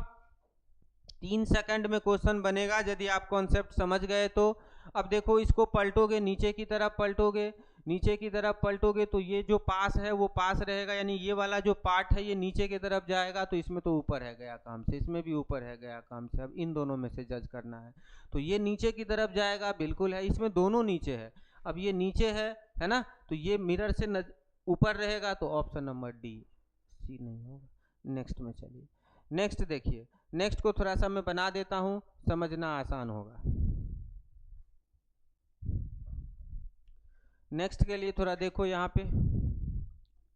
3 सेकंड में क्वेश्चन बनेगा यदि आप कॉन्सेप्ट समझ गए तो। अब देखो इसको पलटोगे, नीचे की तरफ पलटोगे, नीचे की तरफ पलटोगे तो ये जो पास है वो पास रहेगा, यानी ये वाला जो पार्ट है ये नीचे की तरफ जाएगा, तो इसमें तो ऊपर है गया काम से, इसमें भी ऊपर है गया काम से। अब इन दोनों में से जज करना है, तो ये नीचे की तरफ जाएगा, बिल्कुल है, इसमें दोनों नीचे है। अब ये नीचे है ना, तो ये मिरर से ऊपर रहेगा, तो ऑप्शन नंबर डी, सी नहीं होगा। नेक्स्ट में चलिए, नेक्स्ट देखिए, नेक्स्ट को थोड़ा सा मैं बना देता हूँ, समझना आसान होगा। नेक्स्ट के लिए थोड़ा देखो, यहाँ पे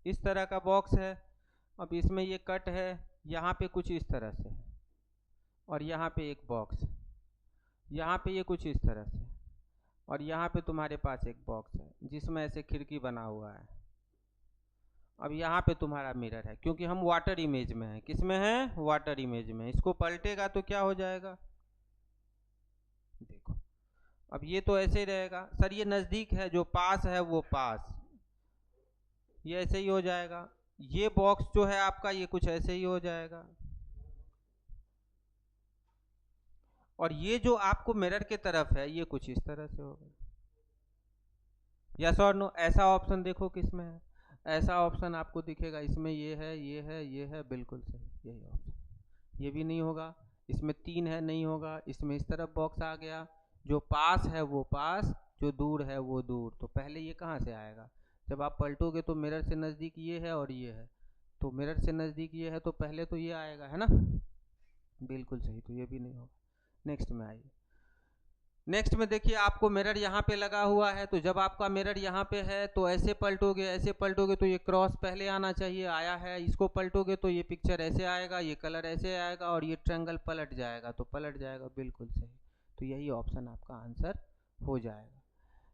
इस तरह का बॉक्स है, अब इसमें ये कट है, यहाँ पे कुछ इस तरह से, और यहाँ पे एक बॉक्स, यहाँ पे ये कुछ इस तरह से, और यहाँ पे तुम्हारे पास एक बॉक्स है जिसमें ऐसे खिड़की बना हुआ है। अब यहाँ पे तुम्हारा मिरर है, क्योंकि हम वाटर इमेज में हैं। किस में है, वाटर इमेज में। इसको पलटेगा तो क्या हो जाएगा, देखो अब ये तो ऐसे ही रहेगा सर, ये नज़दीक है, जो पास है वो पास, ये ऐसे ही हो जाएगा। ये बॉक्स जो है आपका ये कुछ ऐसे ही हो जाएगा, और ये जो आपको मिरर के तरफ है ये कुछ इस तरह से होगा। यस और नो, ऐसा ऑप्शन देखो किस में है। ऐसा ऑप्शन आपको दिखेगा, इसमें ये है, ये है, ये है, बिल्कुल सही, यही ऑप्शन। ये भी नहीं होगा, इसमें 3 है, नहीं होगा, इसमें इस तरफ बॉक्स आ गया, जो पास है वो पास, जो दूर है वो दूर। तो पहले ये कहाँ से आएगा, जब आप पलटोगे तो मिरर से नज़दीक ये है और ये है, तो मिरर से नज़दीक ये है तो पहले तो ये आएगा, है ना, बिल्कुल सही, तो ये भी नहीं होगा। नेक्स्ट में आइए। नेक्स्ट में देखिए आपको मिरर यहाँ पे लगा हुआ है, तो जब आपका मिरर यहाँ पे है तो ऐसे पलटोगे तो ये क्रॉस पहले आना चाहिए, आया है, इसको पलटोगे तो ये पिक्चर ऐसे आएगा, ये कलर ऐसे आएगा और ये ट्रायंगल पलट जाएगा, तो पलट जाएगा, बिल्कुल सही, तो यही ऑप्शन आपका आंसर हो जाएगा।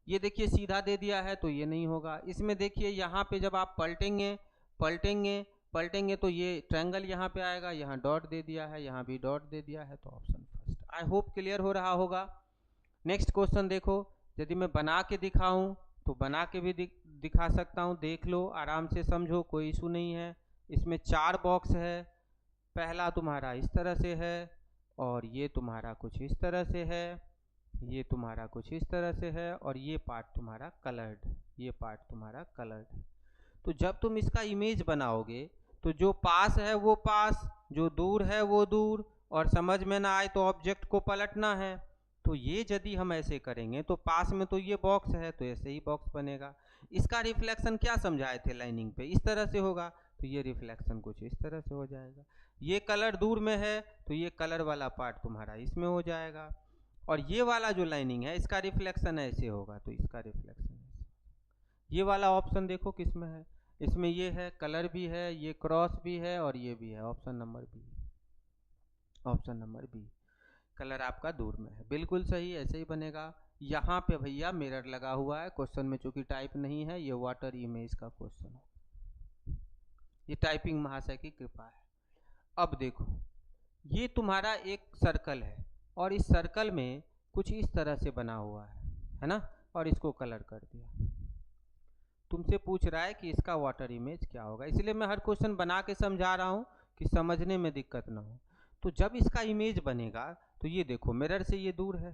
ये देखिए सीधा दे दिया है तो ये नहीं होगा। इसमें देखिए यहाँ पे जब आप पलटेंगे तो ये ट्रायंगल यहाँ पे आएगा, यहाँ डॉट दे दिया है, यहाँ भी डॉट दे दिया है, तो option first. I hope clear हो रहा होगा। नेक्स्ट क्वेश्चन देखो, यदि मैं बना के दिखाऊं तो बना के भी दिखा सकता हूं, देख लो, आराम से समझो, कोई इशू नहीं है। इसमें 4 बॉक्स है, पहला तुम्हारा इस तरह से है और ये तुम्हारा कुछ इस तरह से है, ये तुम्हारा कुछ इस तरह से है और ये पार्ट तुम्हारा कलर्ड, ये पार्ट तुम्हारा कलर्ड। तो जब तुम इसका इमेज बनाओगे तो जो पास है वो पास, जो दूर है वो दूर, और समझ में ना आए तो ऑब्जेक्ट को पलटना है। तो ये यदि हम ऐसे करेंगे तो पास में तो ये बॉक्स है तो ऐसे ही बॉक्स बनेगा। इसका रिफ्लेक्शन क्या समझाए थे लाइनिंग पे, इस तरह से होगा, तो ये रिफ्लेक्शन कुछ इस तरह से हो जाएगा। ये कलर दूर में है तो ये कलर वाला पार्ट तुम्हारा इसमें हो जाएगा, और ये वाला जो लाइनिंग है इसका रिफ्लेक्शन ऐसे होगा, तो इसका रिफ्लेक्शन ऐसे। ये वाला ऑप्शन देखो किस में है, इसमें ये है, कलर भी है, ये क्रॉस भी है और ये भी है, option number B, option number B, colour आपका दूर में है, बिल्कुल सही, ऐसे ही बनेगा। यहाँ पे भैया मिरर लगा हुआ है, क्वेश्चन में चूंकि टाइप नहीं है, ये वाटर इमेज का क्वेश्चन है, ये टाइपिंग महाशय की कृपा है। अब देखो ये तुम्हारा एक सर्कल है और इस सर्कल में कुछ इस तरह से बना हुआ है ना, और इसको कलर कर दिया। तुमसे पूछ रहा है कि इसका वाटर इमेज क्या होगा, इसलिए मैं हर क्वेश्चन बना के समझा रहा हूँ कि समझने में दिक्कत ना हो। तो जब इसका इमेज बनेगा तो ये देखो मिरर से ये दूर है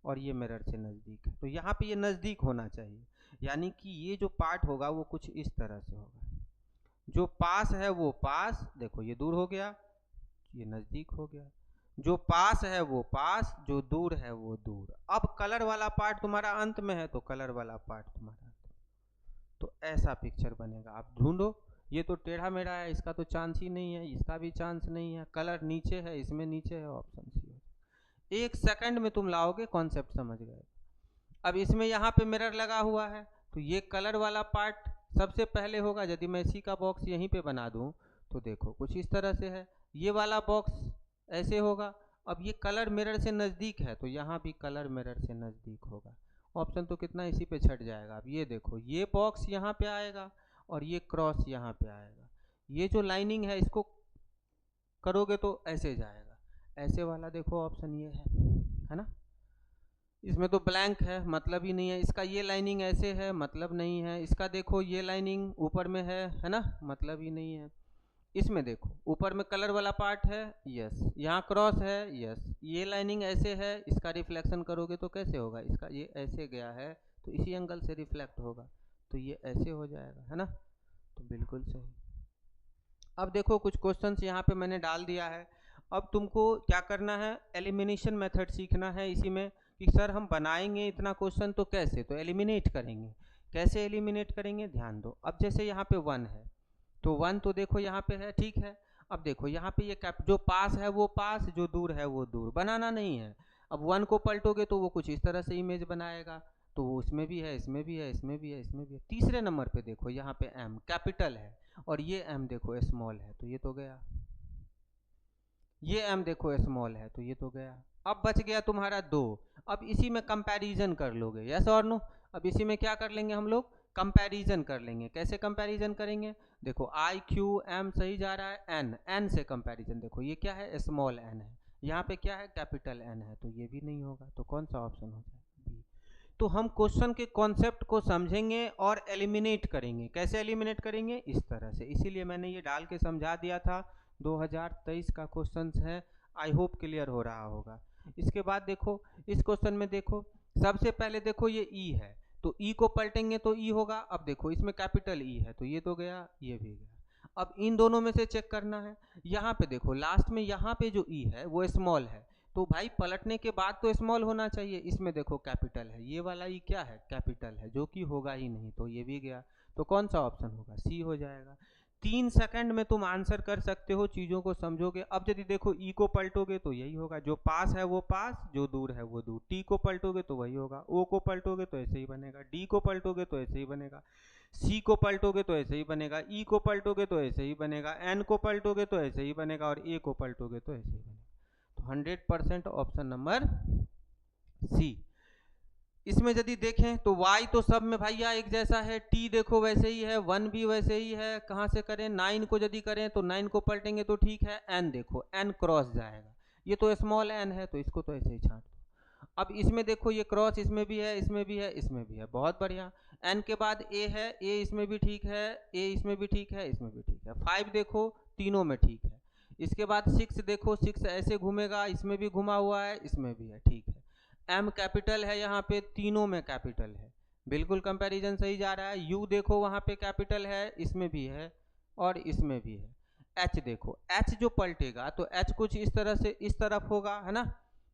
और ये मिरर से नज़दीक है, तो यहाँ पे ये नज़दीक होना चाहिए, यानी कि ये जो पार्ट होगा वो कुछ इस तरह से होगा। जो पास है वो पास, देखो ये दूर हो गया, ये नज़दीक हो गया, जो पास है वो पास, जो दूर है वो दूर। अब कलर वाला पार्ट तुम्हारा अंत में है तो कलर वाला पार्ट तुम्हारा, तो ऐसा पिक्चर बनेगा। आप ढूंढो, ये तो टेढ़ा मेढ़ा है, इसका तो चांस ही नहीं है, इसका भी चांस नहीं है, कलर नीचे है, इसमें नीचे है, ऑप्शन सी है। 1 सेकंड में तुम लाओगे, कॉन्सेप्ट समझ गए। अब इसमें यहाँ पे मिरर लगा हुआ है तो ये कलर वाला पार्ट सबसे पहले होगा। यदि मैं इसी का बॉक्स यहीं पे बना दूं तो देखो कुछ इस तरह से है, ये वाला बॉक्स ऐसे होगा। अब ये कलर मिरर से नज़दीक है तो यहाँ भी कलर मिरर से नज़दीक होगा, ऑप्शन तो कितना इसी पे छट जाएगा। अब ये देखो ये बॉक्स यहाँ पे आएगा और ये क्रॉस यहाँ पे आएगा, ये जो लाइनिंग है इसको करोगे तो ऐसे जाएगा, ऐसे वाला देखो ऑप्शन ये है ना, इसमें तो ब्लैंक है, मतलब ही नहीं है। इसका ये लाइनिंग ऐसे है, मतलब नहीं है। इसका देखो ये लाइनिंग ऊपर में है ना, मतलब ही नहीं है। इसमें देखो ऊपर में कलर वाला पार्ट है, यस, यहाँ क्रॉस है, यस, ये लाइनिंग ऐसे है, इसका रिफ्लेक्शन करोगे तो कैसे होगा, इसका ये ऐसे गया है तो इसी एंगल से रिफ्लेक्ट होगा, तो ये ऐसे हो जाएगा, है ना, तो बिल्कुल सही। अब देखो कुछ क्वेश्चंस यहाँ पे मैंने डाल दिया है। अब तुमको क्या करना है, एलिमिनेशन मेथड सीखना है इसी में, कि सर हम बनाएंगे इतना क्वेश्चन तो कैसे, तो एलिमिनेट करेंगे। कैसे एलिमिनेट करेंगे, ध्यान दो। अब जैसे यहाँ पे 1 है तो 1 तो देखो यहाँ पे है, ठीक है। अब देखो यहाँ पे ये जो पास है वो पास, जो दूर है वो दूर, बनाना नहीं है। अब 1 को पलटोगे तो वो कुछ इस तरह से इमेज बनाएगा, तो वो उसमें भी है, इसमें भी है, इसमें भी है, इसमें भी है। तीसरे नंबर पे देखो यहाँ पे M कैपिटल है और ये M देखो स्मॉल है, तो ये तो गया। ये M देखो स्मॉल है, तो ये तो गया। अब बच गया तुम्हारा 2। अब इसी में कंपैरिजन कर लोगे, यस और नो। अब इसी में क्या कर लेंगे हम लोग, कंपैरिजन कर लेंगे। कैसे कंपैरिजन करेंगे, देखो I Q M सही जा रहा है, N से कंपैरिजन, देखो ये क्या है, स्मॉल n है, यहाँ पे क्या है, कैपिटल N है, तो ये भी नहीं होगा, तो कौन सा ऑप्शन हो जाए, बी। तो हम क्वेश्चन के कॉन्सेप्ट को समझेंगे और एलिमिनेट करेंगे। कैसे एलिमिनेट करेंगे, इस तरह से। इसीलिए मैंने ये डाल के समझा दिया था, 2023 का क्वेश्चन है, आई होप क्लियर हो रहा होगा। इसके बाद देखो इस क्वेश्चन में देखो, सबसे पहले देखो ये ई है, तो ई को पलटेंगे तो ई होगा। अब देखो इसमें कैपिटल ई है तो ये तो गया, ये भी गया। अब इन दोनों में से चेक करना है। यहाँ पे देखो लास्ट में यहाँ पे जो ई है वो स्मॉल है, तो भाई पलटने के बाद तो स्मॉल होना चाहिए। इसमें देखो कैपिटल है, ये वाला ई क्या है, कैपिटल है, जो कि होगा ही नहीं, तो ये भी गया। तो कौन सा ऑप्शन होगा, सी हो जाएगा। 3 सेकंड में तुम आंसर कर सकते हो, चीज़ों को समझोगे। अब यदि देखो ई को पलटोगे तो यही होगा, जो पास है वो पास, जो दूर है वो दूर। टी को पलटोगे तो वही होगा, ओ को पलटोगे तो ऐसे ही बनेगा, डी को पलटोगे तो ऐसे ही बनेगा, सी को पलटोगे तो ऐसे ही बनेगा, ई को पलटोगे तो ऐसे ही बनेगा, एन को पलटोगे तो ऐसे ही बनेगा, और ए को पलटोगे तो ऐसे ही बनेगा। तो 100% ऑप्शन नंबर सी। इसमें यदि देखें तो y तो सब में भैया एक जैसा है, t देखो वैसे ही है, 1 भी वैसे ही है। कहाँ से करें, 9 को यदि करें तो 9 को पलटेंगे तो ठीक है। n देखो n क्रॉस जाएगा, ये तो स्मॉल n है तो इसको तो ऐसे ही छांट दो। अब इसमें देखो ये क्रॉस इसमें भी है, इसमें भी है, इसमें भी है, बहुत बढ़िया। n के बाद a है, a इसमें भी ठीक है, a इसमें भी ठीक है, इसमें भी ठीक है। 5 देखो तीनों में ठीक है। इसके बाद 6 देखो, 6 ऐसे घूमेगा, इसमें भी घुमा हुआ है, इसमें भी है, ठीक है। M कैपिटल है, यहाँ पे तीनों में कैपिटल है, बिल्कुल कंपैरिजन सही जा रहा है। U देखो वहाँ पे कैपिटल है, इसमें भी है और इसमें भी है। H देखो, H जो पलटेगा तो H कुछ इस तरह से इस तरफ होगा, है ना,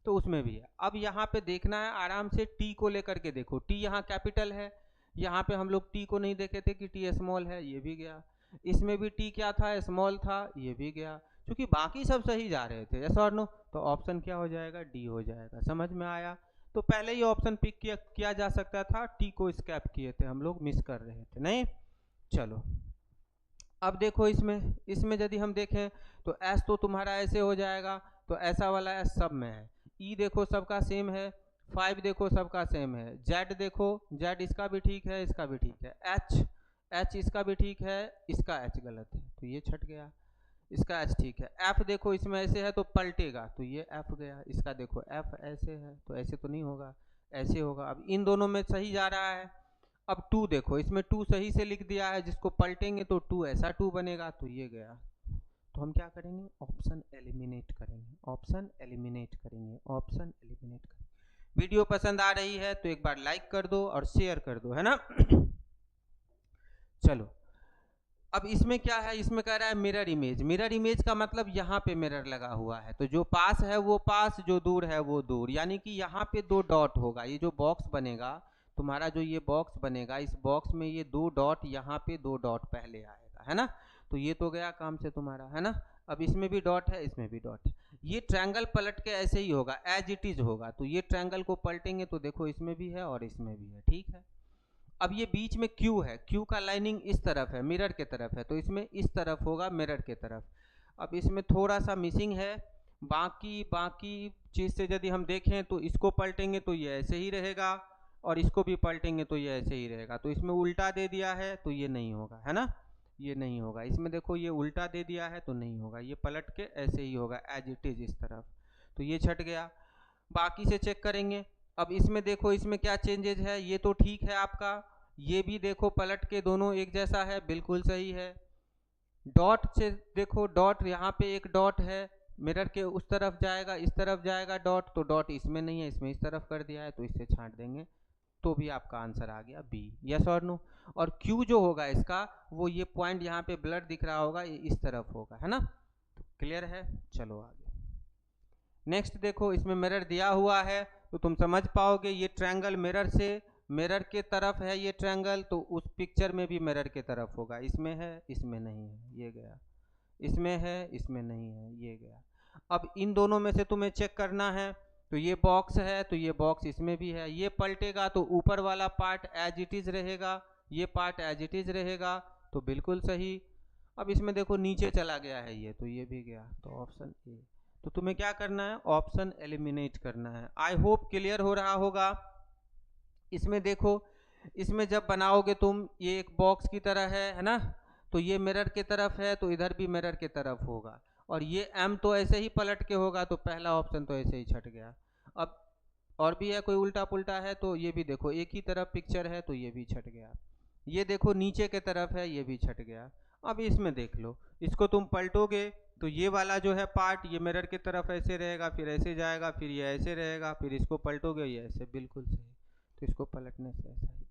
तो उसमें भी है। अब यहाँ पे देखना है आराम से, T को लेकर के देखो, T यहाँ कैपिटल है, यहाँ पे हम लोग T को नहीं देखे थे कि T स्मॉल है, ये भी गया। इसमें भी T क्या था, स्मॉल था, ये भी गया। क्योंकि बाकी सब सही जा रहे थे, यस और नो, तो ऑप्शन क्या हो जाएगा, डी हो जाएगा। समझ में आया। तो पहले ही ऑप्शन पिक किया जा सकता था, टी को स्कैप किए थे हम लोग, मिस कर रहे थे नहीं। चलो अब देखो इसमें यदि हम देखें तो एस तो तुम्हारा ऐसे हो जाएगा, तो ऐसा वाला एस सब में है। ई देखो सबका सेम है, 5 देखो सबका सेम है। जेड देखो, जेड इसका भी ठीक है, इसका भी ठीक है। एच इसका भी ठीक है, इसका एच गलत है तो ये छट गया, इसका एच ठीक है। एफ देखो इसमें ऐसे है तो पलटेगा, तो ये एफ गया। इसका देखो एफ ऐसे है तो ऐसे तो नहीं होगा, ऐसे होगा। अब इन दोनों में सही जा रहा है। अब 2 देखो, इसमें 2 सही से लिख दिया है, जिसको पलटेंगे तो 2 ऐसा 2 बनेगा, तो ये गया। तो हम क्या करेंगे, ऑप्शन एलिमिनेट करेंगे, ऑप्शन एलिमिनेट करेंगे, ऑप्शन एलिमिनेट करेंगे। वीडियो पसंद आ रही है तो एक बार लाइक कर दो और शेयर कर दो, है ना। चलो अब इसमें क्या है, इसमें कह रहा है मिरर इमेज। मिरर इमेज का मतलब यहाँ पे मिरर लगा हुआ है, तो जो पास है वो पास, जो दूर है वो दूर, यानी कि यहाँ पे 2 डॉट होगा। ये जो बॉक्स बनेगा तुम्हारा, जो ये बॉक्स बनेगा, इस बॉक्स में ये 2 डॉट, यहाँ पे 2 डॉट पहले आएगा, है ना। तो ये तो गया काम से तुम्हारा, है ना। अब इसमें भी डॉट है, इसमें भी डॉट है। ये ट्रायंगल पलट के ऐसे ही होगा, एज इट इज होगा। तो ये ट्रायंगल को पलटेंगे तो देखो इसमें भी है और इसमें भी है, ठीक है। अब ये बीच में क्यू है, क्यू का लाइनिंग इस तरफ है, मिरर के तरफ है, तो इसमें इस तरफ होगा, मिरर के तरफ। अब इसमें थोड़ा सा मिसिंग है, बाकी चीज़ से यदि हम देखें तो इसको पलटेंगे तो ये ऐसे ही रहेगा, और इसको भी पलटेंगे तो ये ऐसे ही रहेगा। तो इसमें उल्टा दे दिया है तो ये नहीं होगा, है ना, ये नहीं होगा। इसमें देखो ये उल्टा दे दिया है तो नहीं होगा, ये पलट के ऐसे ही होगा, एज इट इज इस तरफ, तो ये छट गया। बाकी से चेक करेंगे। अब इसमें देखो इसमें क्या चेंजेज है, ये तो ठीक है आपका, ये भी देखो पलट के दोनों एक जैसा है, बिल्कुल सही है। डॉट से देखो, डॉट यहाँ पे एक डॉट है, मिरर के उस तरफ जाएगा, इस तरफ जाएगा डॉट, तो डॉट इसमें नहीं है, इसमें इस तरफ कर दिया है, तो इससे छांट देंगे तो भी आपका आंसर आ गया बी, यस और नो। और क्यू जो होगा इसका, वो ये पॉइंट यहाँ पे ब्लड दिख रहा होगा, ये इस तरफ होगा, है ना। तो क्लियर है, चलो आगे। नेक्स्ट देखो, इसमें मिरर दिया हुआ है तो तुम समझ पाओगे, ये ट्रायंगल मिरर के तरफ है ये ट्रायंगल, तो उस पिक्चर में भी मिरर के तरफ होगा। इसमें है, इसमें नहीं है, ये गया। इसमें है, इसमें नहीं है, ये गया। अब इन दोनों में से तुम्हें चेक करना है, तो ये बॉक्स है तो ये बॉक्स इसमें भी है, ये पलटेगा तो ऊपर वाला पार्ट एज इट इज रहेगा, ये पार्ट एज इट इज रहेगा, तो बिल्कुल सही। अब इसमें देखो नीचे चला गया है ये, तो ये भी गया, तो ऑप्शन ए। तो तुम्हें क्या करना है, ऑप्शन एलिमिनेट करना है। आई होप क्लियर हो रहा होगा। इसमें देखो, इसमें जब बनाओगे तुम, ये एक बॉक्स की तरह है ना, तो ये मिरर के तरफ है तो इधर भी मिरर के तरफ होगा, और ये एम तो ऐसे ही पलट के होगा, तो पहला ऑप्शन तो ऐसे ही छट गया। अब और भी है कोई उल्टा पुल्टा है, तो ये भी देखो एक ही तरफ पिक्चर है तो ये भी छट गया। ये देखो नीचे के तरफ है, ये भी छट गया। अब इसमें देख लो, इसको तुम पलटोगे तो ये वाला जो है पार्ट, ये मिरर की तरफ ऐसे रहेगा, फिर ऐसे जाएगा, फिर ये ऐसे रहेगा, फिर इसको पलटोगे ये ऐसे, बिल्कुल सही। तो इसको पलटने से ऐसा ही।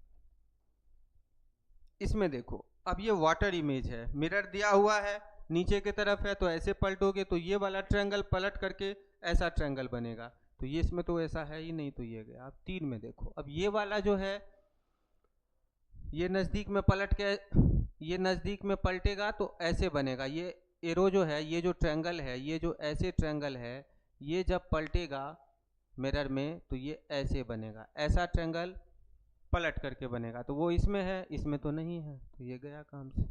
इसमें देखो, अब ये वाटर इमेज है, मिरर दिया हुआ है, नीचे की तरफ है, तो ऐसे पलटोगे तो ये वाला ट्रायंगल पलट करके ऐसा ट्रायंगल बनेगा। तो ये इसमें तो ऐसा है ही नहीं, तो ये गया। अब 3 में देखो, अब ये वाला जो है ये नज़दीक में पलट के, ये नज़दीक में पलटेगा तो ऐसे बनेगा। ये एरो जो है, ये जो ट्रायंगल है, ये जो ऐसे ट्रायंगल है, ये जब पलटेगा मिरर में तो ये ऐसे बनेगा, ऐसा ट्रायंगल पलट करके बनेगा। तो वो इसमें है, इसमें तो नहीं है, तो ये गया काम से।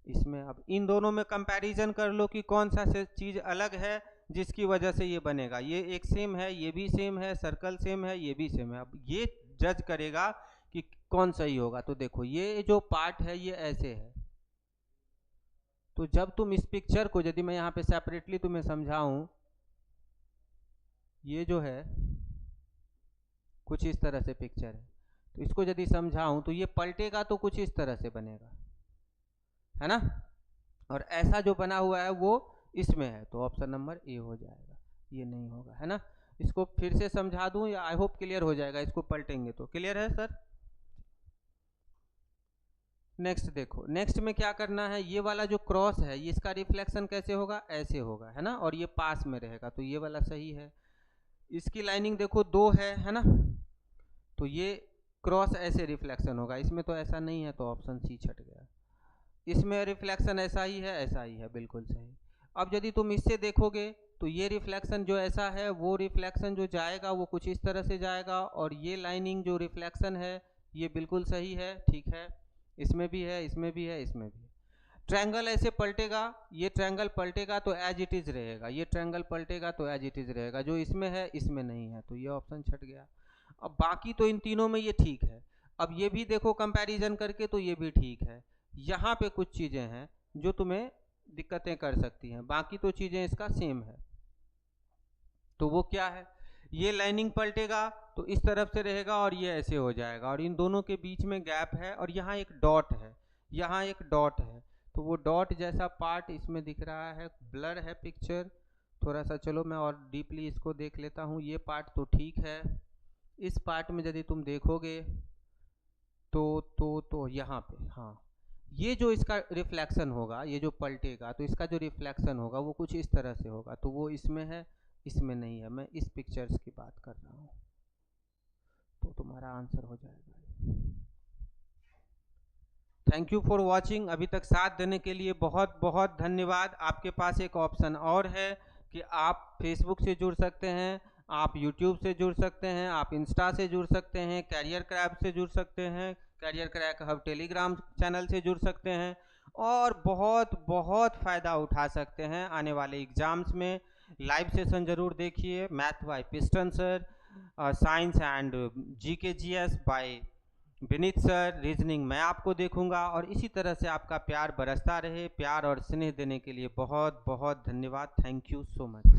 इसमें अब इन दोनों में कंपैरिजन कर लो कि कौन सा से चीज़ अलग है जिसकी वजह से ये बनेगा। ये एक सेम है, ये भी सेम है, सर्कल सेम है, ये भी सेम है। अब ये जज करेगा कि कौन सही होगा। तो देखो, ये जो पार्ट है ये ऐसे है, तो जब तुम इस पिक्चर को, यदि मैं यहाँ पे सेपरेटली तुम्हें समझाऊं, ये जो है कुछ इस तरह से पिक्चर है, तो इसको यदि समझाऊं तो ये पलटेगा तो कुछ इस तरह से बनेगा, है ना। और ऐसा जो बना हुआ है वो इसमें है, तो ऑप्शन नंबर ए हो जाएगा, ये नहीं होगा, है ना। इसको फिर से समझा दूं या आई होप क्लियर हो जाएगा, इसको पलटेंगे तो। क्लियर है सर? नेक्स्ट देखो, नेक्स्ट में क्या करना है, ये वाला जो क्रॉस है ये इसका रिफ्लेक्शन कैसे होगा, ऐसे होगा, है ना, और ये पास में रहेगा, तो ये वाला सही है। इसकी लाइनिंग देखो 2 है ना, तो ये क्रॉस ऐसे रिफ्लेक्शन होगा, इसमें तो ऐसा नहीं है, तो ऑप्शन सी छट गया। इसमें रिफ्लेक्शन ऐसा ही है, ऐसा ही है, बिल्कुल सही। अब यदि तुम इससे देखोगे तो ये रिफ्लेक्शन जो ऐसा है, वो रिफ्लेक्शन जो जाएगा वो कुछ इस तरह से जाएगा, और ये लाइनिंग जो रिफ्लेक्शन है ये बिल्कुल सही है, ठीक है। इसमें भी है, इसमें भी है, इसमें भी है। ट्रायंगल ऐसे पलटेगा, ये ट्रायंगल पलटेगा तो एज इट इज रहेगा, ये ट्रायंगल पलटेगा तो एज इट इज रहेगा, जो इसमें है इसमें नहीं है, तो ये ऑप्शन छट गया। अब बाकी तो इन तीनों में ये ठीक है। अब ये भी देखो कंपैरिजन करके, तो ये भी ठीक है। यहाँ पे कुछ चीज़ें हैं जो तुम्हें दिक्कतें कर सकती हैं, बाकी तो चीज़ें इसका सेम है। तो वो क्या है, ये लाइनिंग पलटेगा तो इस तरफ से रहेगा और ये ऐसे हो जाएगा, और इन दोनों के बीच में गैप है, और यहाँ एक डॉट है, यहाँ एक डॉट है, तो वो डॉट जैसा पार्ट इसमें दिख रहा है। ब्लर है पिक्चर थोड़ा सा, चलो मैं और डीपली इसको देख लेता हूँ। ये पार्ट तो ठीक है, इस पार्ट में यदि तुम देखोगे तो यहाँ पे, हाँ, ये जो इसका रिफ्लेक्शन होगा, ये जो पलटेगा तो इसका जो रिफ्लेक्शन होगा वो कुछ इस तरह से होगा, तो वो इसमें है, इसमें नहीं है। मैं इस पिक्चर्स की बात कर रहा हूँ, तो तुम्हारा आंसर हो जाएगा। Thank you for watching. अभी तक साथ देने के लिए बहुत बहुत धन्यवाद। आपके पास एक ऑप्शन और है कि आप फेसबुक से जुड़ सकते हैं, आप यूट्यूब से जुड़ सकते हैं, आप इंस्टा से जुड़ सकते हैं, कैरियर क्रैक से जुड़ सकते हैं, Career Crack Hub Telegram channel से जुड़ सकते हैं, और बहुत बहुत फ़ायदा उठा सकते हैं। आने वाले एग्ज़ाम्स में लाइव सेशन ज़रूर देखिए, math bye piston sir, science and GK GS bye Vineet sir, reasoning मैं आपको देखूंगा, और इसी तरह से आपका प्यार बरसता रहे। प्यार और स्नेह देने के लिए बहुत बहुत धन्यवाद। Thank you so much.